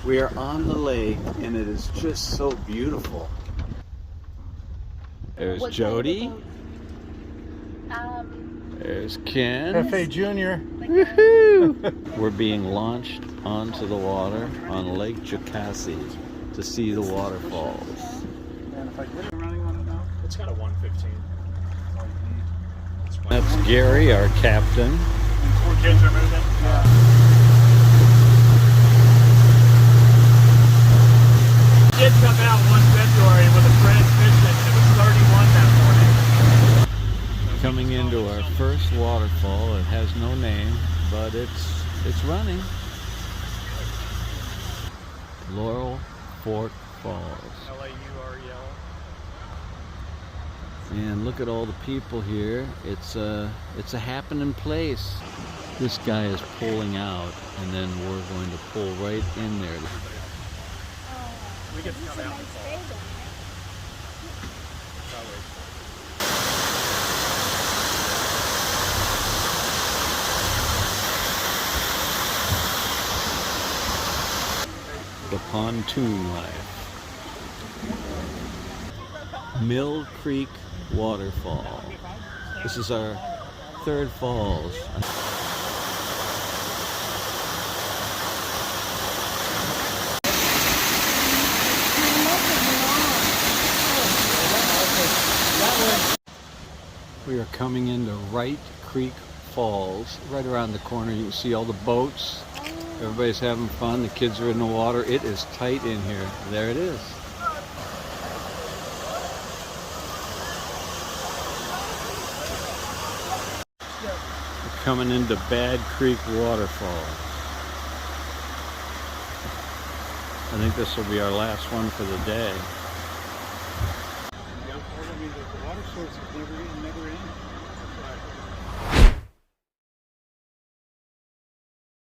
We are on the lake and it is just so beautiful. There's Jody. There's Ken. Cafe Junior. Woohoo! We're being launched onto the water on Lake Jocassee to see the waterfalls. And if I get it running on it now, It's got a 115. That's Gary, our captain. 4 kids are moving. Did come out one February with a friend fishing, and it was 31 that morning. Coming into our first waterfall. It has no name, but it's running. Laurel Fork Falls. Laurel. And look at all the people here. It's a happening place. This guy is pulling out, and then we're going to pull right in there. We get to come out and fall. The pontoon life. Mill Creek Waterfall. This is our third falls. We are coming into Wright Creek Falls. Right around the corner you can see all the boats. Everybody's having fun. The kids are in the water. It is tight in here. There it is. We're coming into Bad Creek Waterfall. I think this will be our last one for the day. the water source is never in.